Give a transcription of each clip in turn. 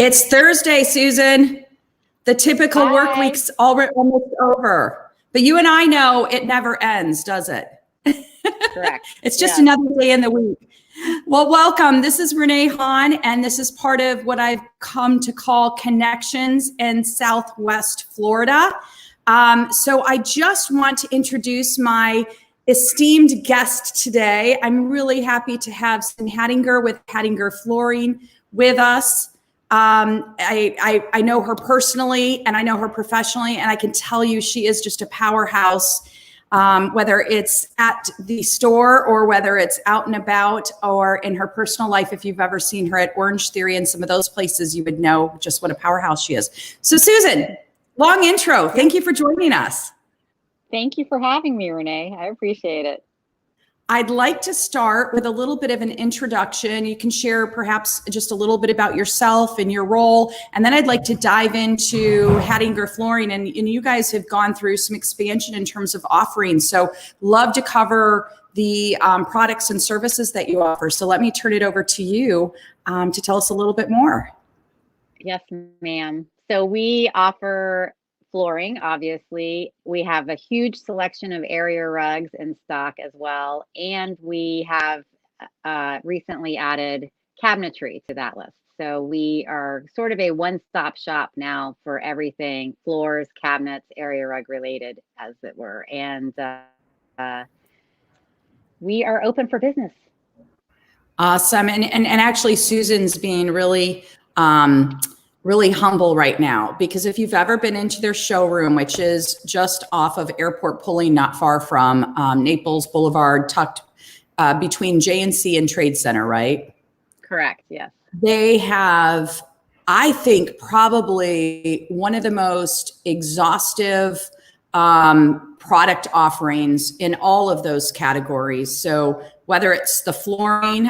It's Thursday, Susan. The typical work Hi. week's already almost over. But you and I know it never ends, does it? Correct. It's just Yes. another day in the week. Well, welcome. This is Renee Hahn, and this is part of what I've come to call Connections in Southwest Florida. So I just want to introduce my esteemed guest today. I'm really happy to have Susan Hadinger with Hadinger Flooring with us. I know her personally and I know her professionally, and I can tell you she is just a powerhouse, whether it's at the store or whether it's out and about or in her personal life. If you've ever seen her at Orange Theory and some of those places, you would know just what a powerhouse she is. So Susan, long intro. Thank you for joining us. Thank you for having me, Renee. I appreciate it. I'd like to start with a little bit of an introduction. You can share perhaps just a little bit about yourself and your role. And then I'd like to dive into Hadinger Flooring. And you guys have gone through some expansion in terms of offerings. So love to cover the products and services that you offer. So let me turn it over to you to tell us a little bit more. Yes, ma'am. So we offer flooring, obviously. We have a huge selection of area rugs in stock as well. And we have recently added cabinetry to that list. So we are sort of a one-stop shop now for everything floors, cabinets, area rug related, as it were. And we are open for business. Awesome. And actually Susan's being really really humble right now, because if you've ever been into their showroom, which is just off of Airport Pulling, not far from Naples Boulevard, tucked between J&C and Trade Center, right? Correct, yes. They have, I think, probably one of the most exhaustive product offerings in all of those categories. So whether it's the flooring,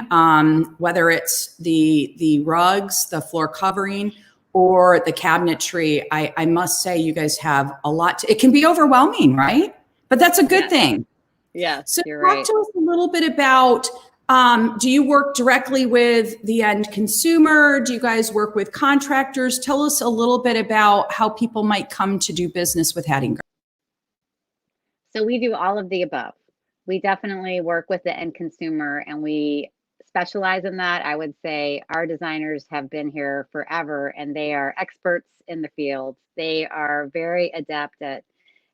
whether it's the rugs, the floor covering, or the cabinetry, I must say you guys have a lot it can be overwhelming, right? But that's a good thing. Yes, so you're talk right. to us a little bit about, do you work directly with the end consumer? Do you guys work with contractors? Tell us a little bit about how people might come to do business with Hadinger. So we do all of the above. We definitely work with the end consumer, and we specialize in that. I would say our designers have been here forever, and they are experts in the field. They are very adept at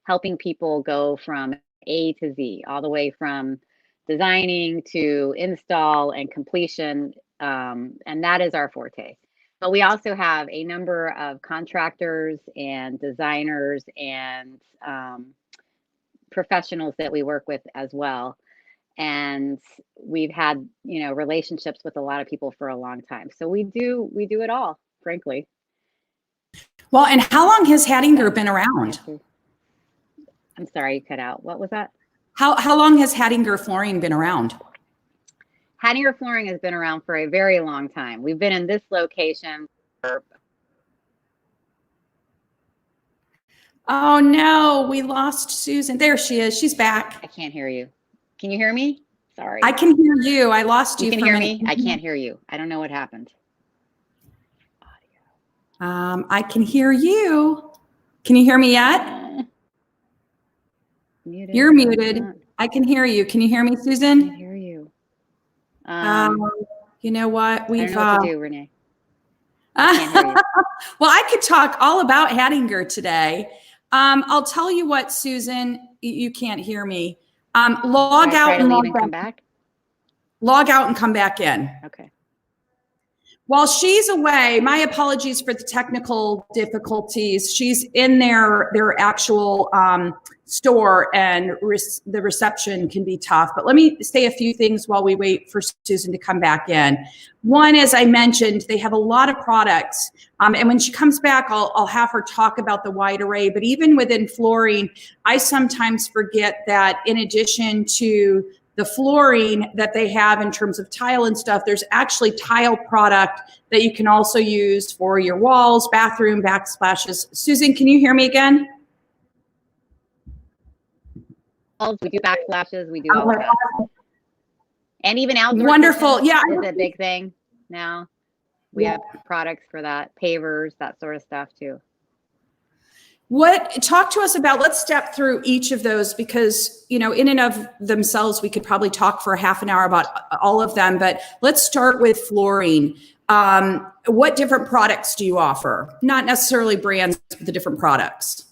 helping people go from A to Z, all the way from designing to install and completion. And that is our forte. But we also have a number of contractors and designers and professionals that we work with as well. And we've had, relationships with a lot of people for a long time. So we do it all, frankly. Well, and how long has Hadinger been around? I'm sorry, you cut out. What was that? How long has Hadinger Flooring been around? Hadinger Flooring has been around for a very long time. We've been in this location for... Oh no, we lost Susan. There she is. She's back. I can't hear you. Can you hear me? Sorry. I can hear you. I lost you. You can hear me? I can't hear you. I don't know what happened. I can hear you. Can you hear me yet? Muted. You're muted. I can hear you. Can you hear me, Susan? I can hear you. You know what? We've I don't know what to do, Renee. Well, I could talk all about Hadinger today. I'll tell you what, Susan, you can't hear me. Log out and come back. Log out and come back in. Okay. While she's away, my apologies for the technical difficulties. She's in their actual store, and the reception can be tough. But let me say a few things while we wait for Susan to come back in. One, as I mentioned, they have a lot of products. And when she comes back, I'll have her talk about the wide array. But even within flooring, I sometimes forget that in addition to the flooring that they have in terms of tile and stuff, there's actually tile product that you can also use for your walls, bathroom, backsplashes. Susan, can you hear me again? We do backsplashes, we do all of that. And even outdoor wonderful. Yeah, is a big thing now. We have products for that, pavers, that sort of stuff too. Talk to us about, let's step through each of those because, in and of themselves, we could probably talk for a half an hour about all of them, but let's start with flooring. What different products do you offer? Not necessarily brands, but the different products.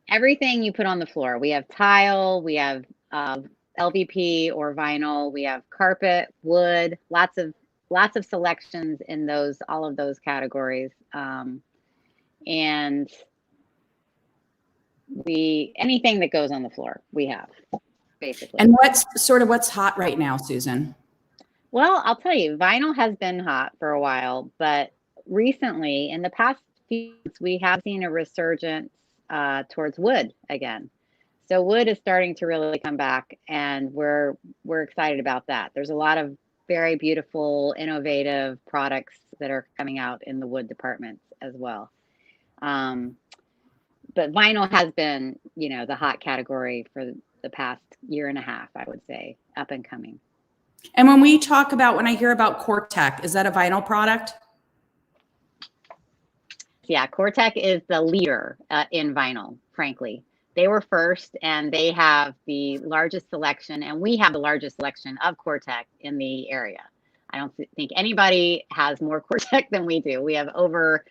Everything you put on the floor. We have tile, we have LVP or vinyl, we have carpet, wood, lots of selections in all of those categories. And anything that goes on the floor, we have, basically. And what's hot right now, Susan? Well, I'll tell you, vinyl has been hot for a while, but recently, in the past few months, we have seen a resurgence towards wood again. So wood is starting to really come back, and we're excited about that. There's a lot of very beautiful, innovative products that are coming out in the wood department as well. But vinyl has been, the hot category for the past year and a half, I would say, up and coming. And when I hear about Cortec, is that a vinyl product? Yeah, Cortec is the leader in vinyl, frankly. They were first, and they have the largest selection, and we have the largest selection of Cortec in the area. I don't think anybody has more Cortec than we do. We have over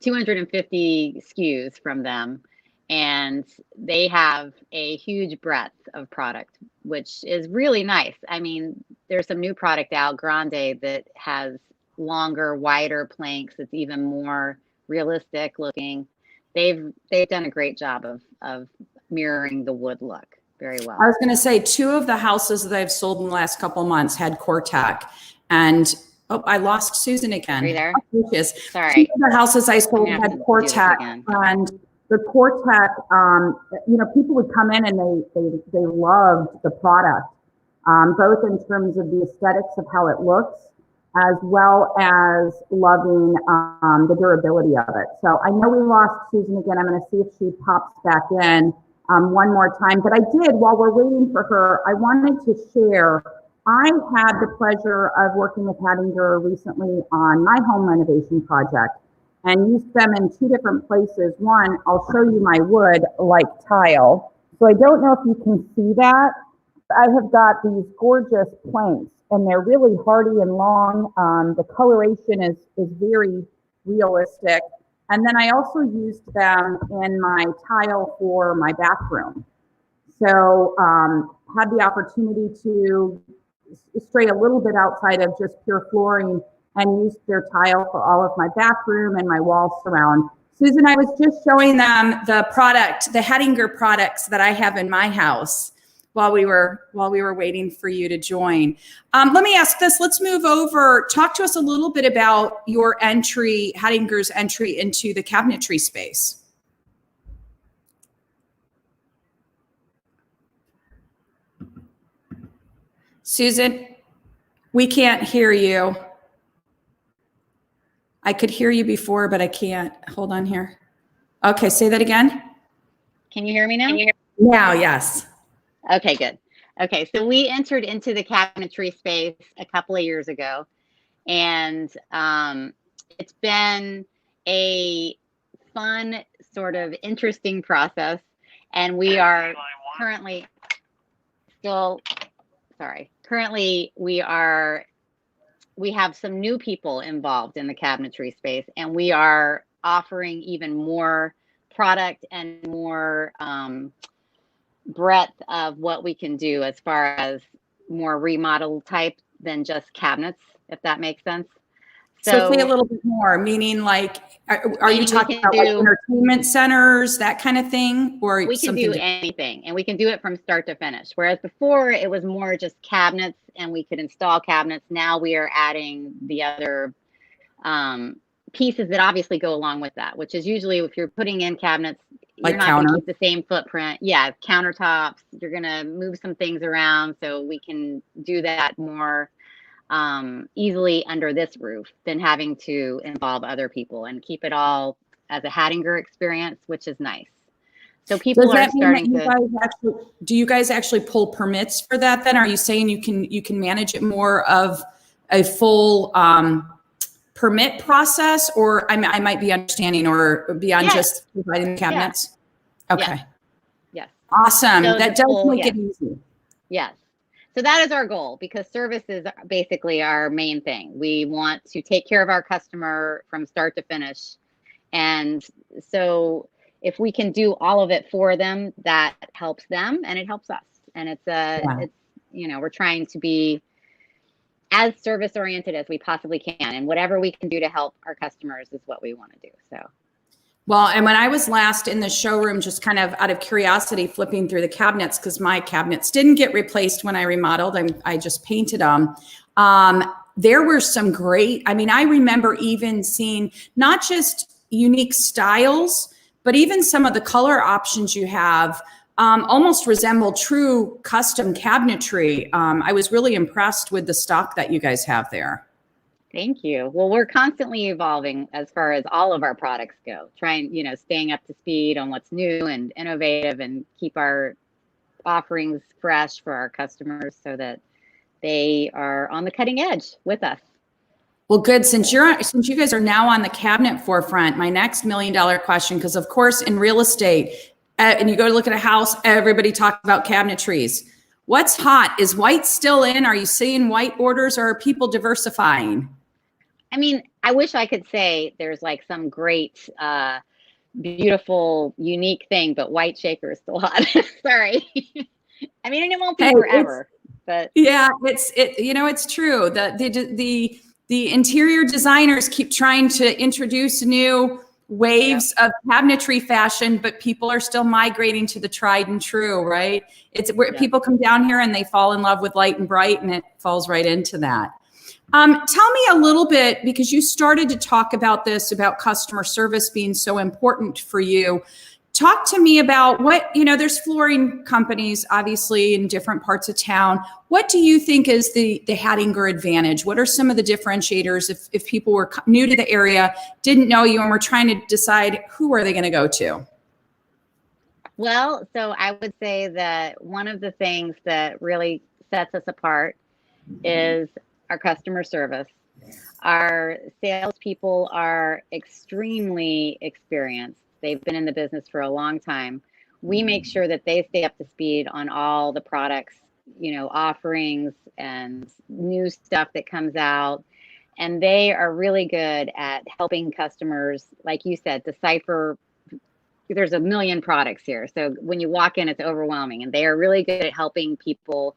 250 SKUs from them, and they have a huge breadth of product, which is really nice. I mean, there's some new product out, Grande, that has longer, wider planks. It's even more realistic looking. They've done a great job of mirroring the wood look very well. I was going to say 2 of the houses that I've sold in the last couple of months had Cortec, and I lost Susan again. Are you there? Oh, she is. Sorry. 2 of the houses I sold had Cortec, and the Cortec, people would come in and they loved the product, both in terms of the aesthetics of how it looks, as well as loving the durability of it. So I know we lost Susan again. I'm going to see if she pops back in one more time. But I did, while we're waiting for her, I wanted to share, I had the pleasure of working with Hadinger recently on my home renovation project and used them in 2 different places. One, I'll show you my wood like tile. So I don't know if you can see that. I have got these gorgeous planks, and they're really hardy and long. The coloration is very realistic. And then I also used them in my tile for my bathroom. So had the opportunity to stray a little bit outside of just pure flooring and used their tile for all of my bathroom and my wall surround. Susan, I was just showing them the Hadinger products that I have in my house while we were waiting for you to join. Let me ask this. Let's move over. Talk to us a little bit about your Hadinger's entry into the cabinetry space. Susan, we can't hear you. I could hear you before, but I can't. Hold on here. Okay, say that again. Can you hear me now? Now, yes. Okay, good. Okay, so we entered into the cabinetry space a couple of years ago, and it's been a fun, sort of interesting process, and we are currently we have some new people involved in the cabinetry space, and we are offering even more product and more breadth of what we can do as far as more remodel type than just cabinets, if that makes sense. So say a little bit more, meaning like, are you talking about like entertainment centers, that kind of thing? Or we can do anything, and we can do it from start to finish. Whereas before it was more just cabinets and we could install cabinets. Now we are adding the other pieces that obviously go along with that, which is usually if you're putting in cabinets, you're not going to keep the same footprint. Yeah, countertops, you're going to move some things around, so we can do that more easily under this roof than having to involve other people, and keep it all as a Hadinger experience, which is nice. So people are starting to. Do you guys actually pull permits for that then? Are you saying you can manage it more of a full permit process, or I might be understanding, or beyond Yes. just providing the cabinets? Yeah. Okay. Yes. Awesome. So That the does full, make yes. it easy. Yes. So that is our goal, because service is basically our main thing. We want to take care of our customer from start to finish. And so if we can do all of it for them, that helps them and it helps us. And it's, you know, we're trying to be as service oriented as we possibly can. And whatever we can do to help our customers is what we want to do. So. Well, and when I was last in the showroom, just kind of out of curiosity, flipping through the cabinets, because my cabinets didn't get replaced when I remodeled, I just painted them. There were some great, I mean, I remember even seeing not just unique styles, but even some of the color options you have almost resemble true custom cabinetry. I was really impressed with the stock that you guys have there. Thank you. Well, we're constantly evolving as far as all of our products go, trying, you know, staying up to speed on what's new and innovative, and keep our offerings fresh for our customers so that they are on the cutting edge with us. Well, good. Since you guys are now on the cabinet forefront, my next $1 million question, because of course in real estate, and you go to look at a house, everybody talks about cabinetries. What's hot? Is white still in? Are you seeing white orders, or are people diversifying? I mean, I wish I could say there's like some great, beautiful, unique thing, but white shaker is still hot. Sorry. I mean, and it won't be forever, but yeah, it's true. The interior designers keep trying to introduce new waves of cabinetry fashion, but people are still migrating to the tried and true, right? It's where people come down here and they fall in love with light and bright, and it falls right into that. Tell me a little bit, because you started to talk about this, about customer service being so important for you. Talk to me about what, there's flooring companies, obviously, in different parts of town. What do you think is the Hadinger advantage? What are some of the differentiators if people were new to the area, didn't know you, and were trying to decide who are they going to go to? Well, so I would say that one of the things that really sets us apart is our customer service. Our salespeople are extremely experienced. They've been in the business for a long time. We make sure that they stay up to speed on all the products, offerings and new stuff that comes out. And they are really good at helping customers, like you said, decipher. There's a million products here. So when you walk in, it's overwhelming. And they are really good at helping people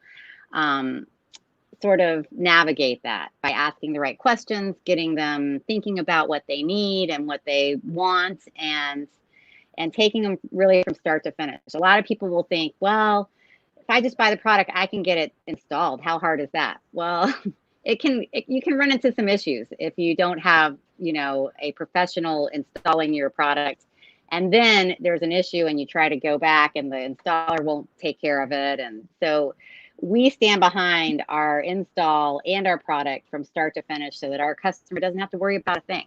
sort of navigate that by asking the right questions, getting them thinking about what they need and what they want, and taking them really from start to finish. A lot of people will think, well, if I just buy the product, I can get it installed. How hard is that? Well, you can run into some issues if you don't have, a professional installing your product. And then there's an issue and you try to go back and the installer won't take care of it. And so we stand behind our install and our product from start to finish so that our customer doesn't have to worry about a thing.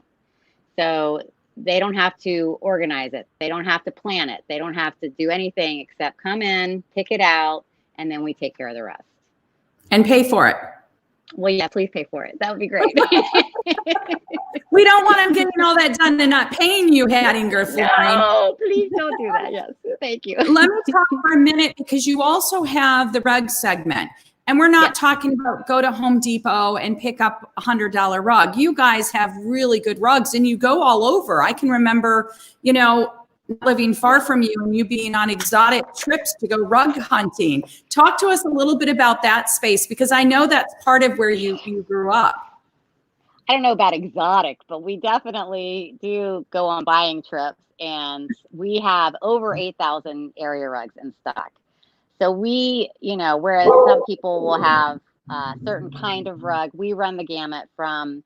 So they don't have to organize it. They don't have to plan it. They don't have to do anything except come in, pick it out, and then we take care of the rest. And pay for it. Well, yeah, please pay for it. That would be great. We don't want them getting all that done and not paying you, Hadinger Flooring. No, please don't do that. Yes, thank you. Let me talk for a minute, because you also have the rug segment. And we're not talking about go to Home Depot and pick up $100 rug. You guys have really good rugs, and you go all over. I can remember, living far from you and you being on exotic trips to go rug hunting. Talk to us a little bit about that space, because I know that's part of where you grew up. I don't know about exotic, but we definitely do go on buying trips, and we have over 8,000 area rugs in stock. So we, whereas some people will have a certain kind of rug, we run the gamut from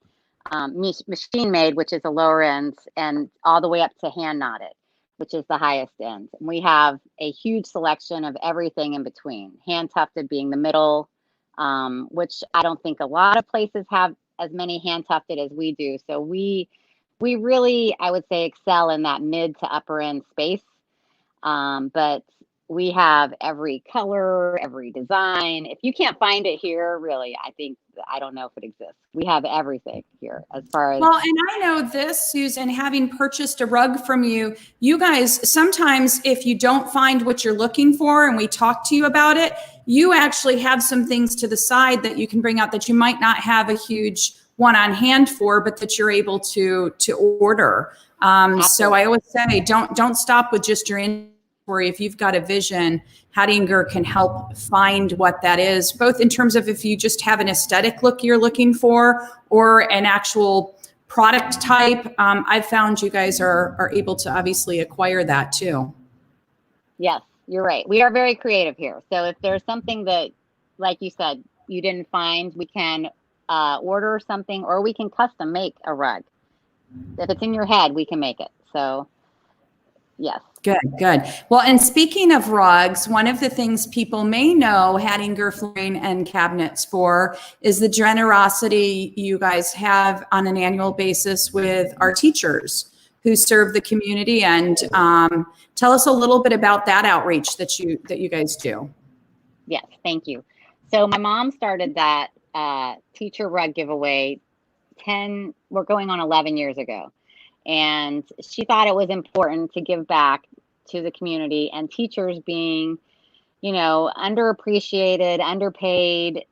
machine made, which is a lower end, and all the way up to hand knotted, which is the highest end. And we have a huge selection of everything in between, hand tufted being the middle, which I don't think a lot of places have as many hand tufted as we do. So we really, I would say, excel in that mid to upper end space. But we have every color, every design. If you can't find it here, really, I don't know if it exists. We have everything here as far as. Well, and I know this, Susan, having purchased a rug from you, you guys, sometimes if you don't find what you're looking for and we talk to you about it, you actually have some things to the side that you can bring out that you might not have a huge one on hand for, but that you're able to order. So I always say, don't stop with just your inventory. If you've got a vision, Hadinger can help find what that is, both in terms of if you just have an aesthetic look you're looking for or an actual product type. I've found you guys are able to obviously acquire that too. Yes, you're right. We are very creative here. So if there's something that, like you said, you didn't find, we can order something, or we can custom make a rug. If it's in your head, we can make it. So yes. Good. Well, and speaking of rugs, one of the things people may know Hadinger Flooring and Cabinets for is the generosity you guys have on an annual basis with our teachers who serve the community. And tell us a little bit about that outreach that you guys do. Yes, thank you. So my mom started that teacher rug giveaway we're going on 11 years ago. And she thought it was important to give back to the community, and teachers being, underappreciated, underpaid.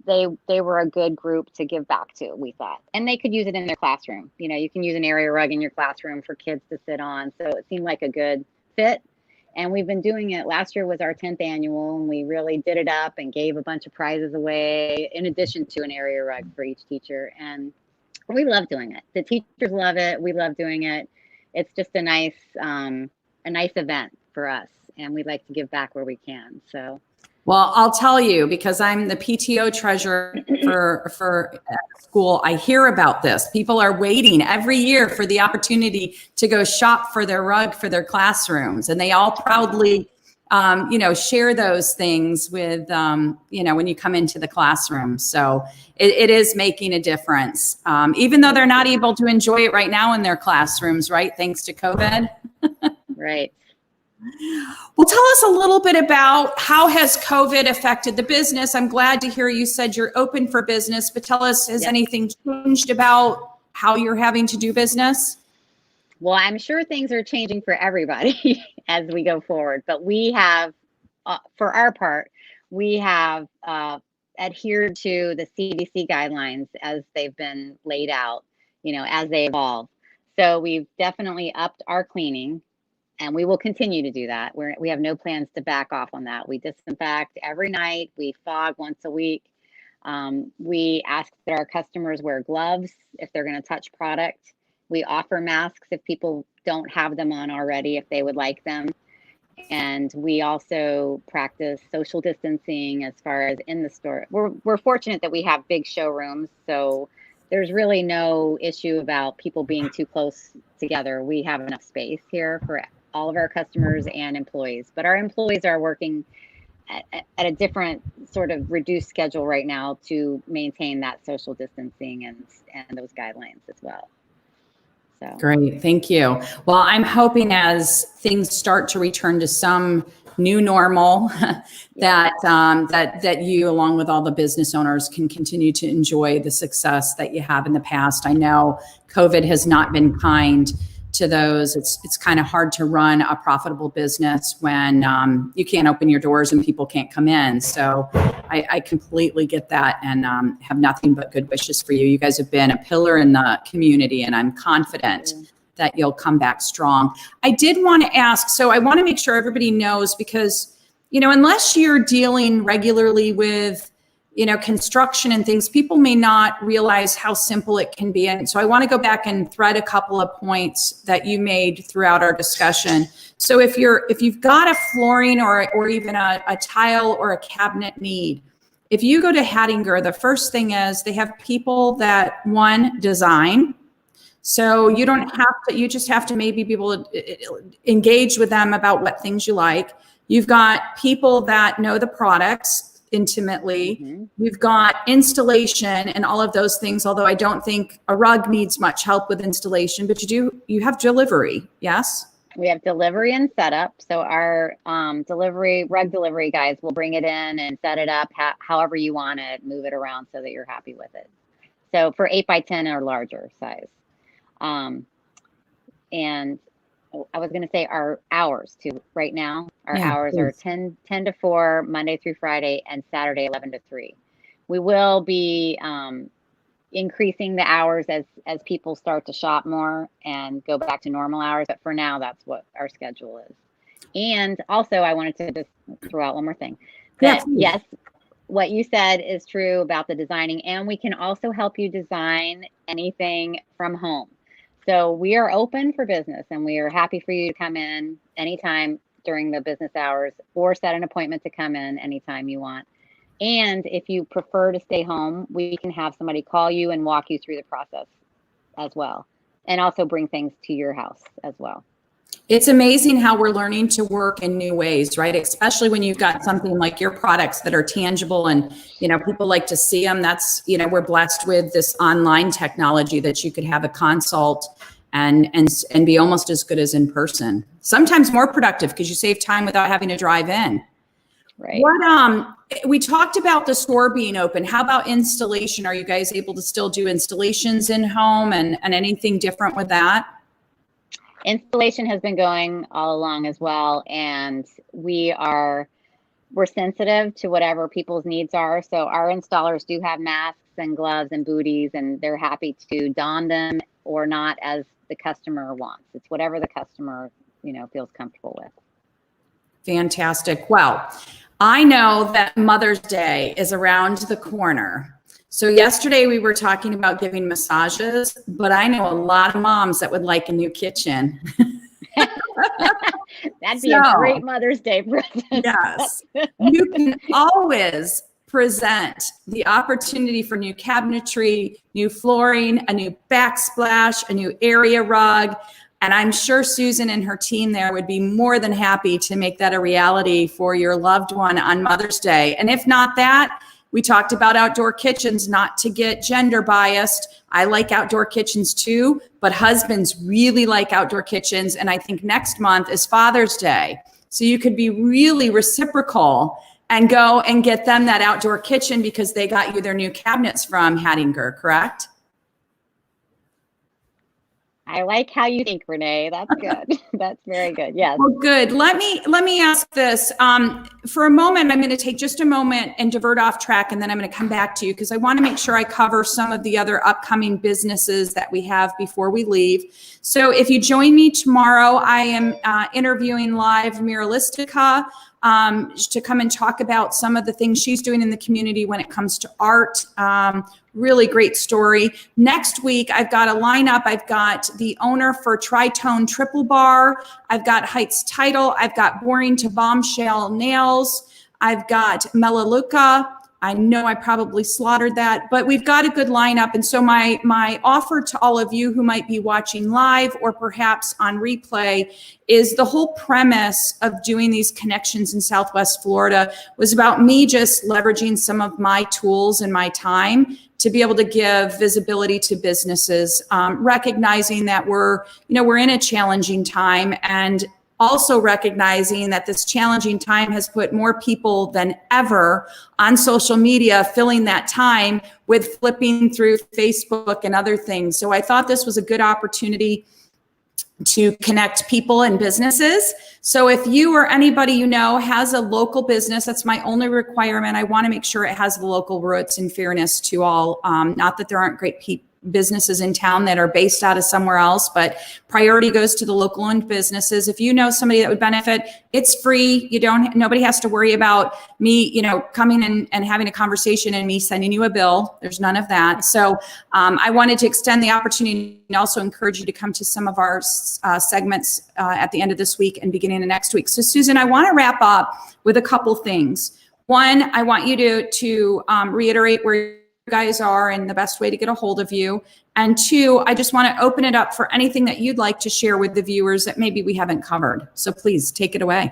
They were a good group to give back to, we thought, and they could use it in their classroom. You can use an area rug in your classroom for kids to sit on. So it seemed like a good fit. And we've been doing it. Last year was our 10th annual, and we really did it up and gave a bunch of prizes away in addition to an area rug for each teacher. And we love doing it. The teachers love it. We love doing it. It's just a nice event for us, and we like to give back where we can. So, well, I'll tell you, because I'm the PTO treasurer for school, I hear about this. People are waiting every year for the opportunity to go shop for their rug for their classrooms, and they all proudly share those things with, when you come into the classroom. So it is making a difference, even though they're not able to enjoy it right now in their classrooms, right? Thanks to COVID. Right. Well, tell us a little bit about how has COVID affected the business. I'm glad to hear you said you're open for business, but tell us, has anything changed about how you're having to do business? Well, I'm sure things are changing for everybody as we go forward, but we have, for our part, we have adhered to the CDC guidelines as they've been laid out, as they evolve. So we've definitely upped our cleaning, and we will continue to do that. We have no plans to back off on that. We disinfect every night. We fog once a week. We ask that our customers wear gloves if they're going to touch product. We offer masks if people don't have them on already, if they would like them. And we also practice social distancing as far as in the store. We're fortunate that we have big showrooms, so there's really no issue about people being too close together. We have enough space here for all of our customers and employees, but our employees are working at a different sort of reduced schedule right now to maintain that social distancing and those guidelines as well. So. Great, thank you. Well, I'm hoping as things start to return to some new normal, that you, along with all the business owners, can continue to enjoy the success that you have in the past. I know COVID has not been kind to those. It's kind of hard to run a profitable business when you can't open your doors and people can't come in. So I completely get that, and have nothing but good wishes for you. You guys have been a pillar in the community, and I'm confident that you'll come back strong. I did want to ask, so I want to make sure everybody knows, because, unless you're dealing regularly with, construction and things, people may not realize how simple it can be. And so I want to go back and thread a couple of points that you made throughout our discussion. So if you've got a flooring or even a tile or a cabinet need, if you go to Hadinger, the first thing is they have people that design. So you just have to maybe be able to engage with them about what things you like. You've got people that know the products intimately. Mm-hmm. You've got installation and all of those things, although I don't think a rug needs much help with installation, but you have delivery. Yes? We have delivery and setup. So our rug delivery guys will bring it in and set it up however you want it, move it around so that you're happy with it. So for 8x10 or larger size. And I was going to say our hours too. Right now, our hours are 10 to 4, Monday through Friday, and Saturday 11 to 3. We will be increasing the hours as people start to shop more and go back to normal hours. But for now, that's what our schedule is. And also, I wanted to just throw out one more thing. That yes, what you said is true about the designing, and we can also help you design anything from home. So we are open for business, and we are happy for you to come in anytime during the business hours, or set an appointment to come in anytime you want. And if you prefer to stay home, we can have somebody call you and walk you through the process as well, and also bring things to your house as well. It's amazing how we're learning to work in new ways, right? Especially when you've got something like your products that are tangible and, people like to see them. That's, we're blessed with this online technology that you could have a consult and be almost as good as in person. Sometimes more productive because you save time without having to drive in. Right. We talked about the store being open. How about installation? Are you guys able to still do installations in home and anything different with that? Installation has been going all along as well, and we're sensitive to whatever people's needs are. So our installers do have masks and gloves and booties, and they're happy to don them or not as the customer wants. It's whatever the customer, feels comfortable with. Fantastic. Well, I know that Mother's Day is around the corner. So yesterday we were talking about giving massages, but I know a lot of moms that would like a new kitchen. That'd be a great Mother's Day present. Yes. You can always present the opportunity for new cabinetry, new flooring, a new backsplash, a new area rug. And I'm sure Susan and her team there would be more than happy to make that a reality for your loved one on Mother's Day. And if not that, we talked about outdoor kitchens, not to get gender biased. I like outdoor kitchens too, but husbands really like outdoor kitchens. And I think next month is Father's Day. So you could be really reciprocal and go and get them that outdoor kitchen because they got you their new cabinets from Hadinger, correct? I like how you think, Renee. That's good. That's very good. Yes. Well, good. Let me ask this. For a moment, I'm going to take just a moment and divert off track, and then I'm going to come back to you because I want to make sure I cover some of the other upcoming businesses that we have before we leave. So if you join me tomorrow, I am interviewing live Muralistica to come and talk about some of the things she's doing in the community when it comes to art. Really great story. Next week, I've got a lineup. I've got the owner for Tritone Triple Bar. I've got Heights Title. I've got Boring to Bombshell Nails. I've got Melaleuca. I know I probably slaughtered that, but we've got a good lineup. And so my offer to all of you who might be watching live or perhaps on replay is the whole premise of doing these connections in Southwest Florida was about me just leveraging some of my tools and my time to be able to give visibility to businesses, recognizing that we're in a challenging time, and also recognizing that this challenging time has put more people than ever on social media, filling that time with flipping through Facebook and other things. So I thought this was a good opportunity to connect people and businesses. So if you or anybody you know has a local business, that's my only requirement. I want to make sure it has the local roots in fairness to all. Not that there aren't great businesses in town that are based out of somewhere else, but priority goes to the local owned businesses. If you know somebody that would benefit, it's free. Nobody has to worry about me, coming and having a conversation and me sending you a bill. There's none of that. So I wanted to extend the opportunity and also encourage you to come to some of our segments at the end of this week and beginning of next week. So Susan, I want to wrap up with a couple things. One, I want you to reiterate where you guys are and the best way to get a hold of you. And two, I just want to open it up for anything that you'd like to share with the viewers that maybe we haven't covered. So please take it away.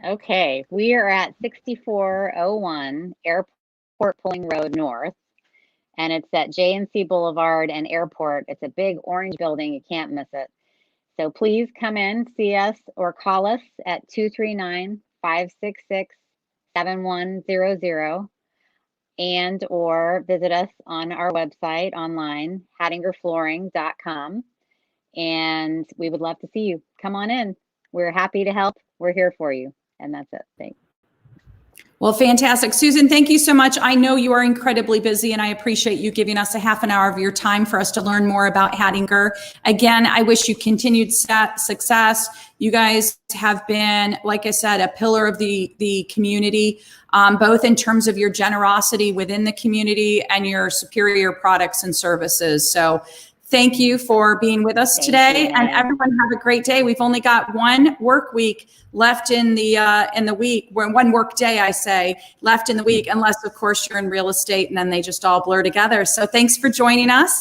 Okay, we are at 6401 Airport Pulling Road North, and it's at JNC Boulevard and Airport. It's a big orange building. You can't miss it. So please come in, see us, or call us at 239-566-7100 and or visit us on our website online, hadingerflooring.com. And we would love to see you. Come on in. We're happy to help. We're here for you. And that's it. Thanks. Well, fantastic. Susan, thank you so much. I know you are incredibly busy, and I appreciate you giving us a half an hour of your time for us to learn more about Hadinger. Again, I wish you continued success. You guys have been, like I said, a pillar of the community, both in terms of your generosity within the community and your superior products and services. So thank you for being with us today, and everyone have a great day. We've only got one work week left in the week, one work day, I say, left in the week, unless of course you're in real estate and then they just all blur together. So thanks for joining us.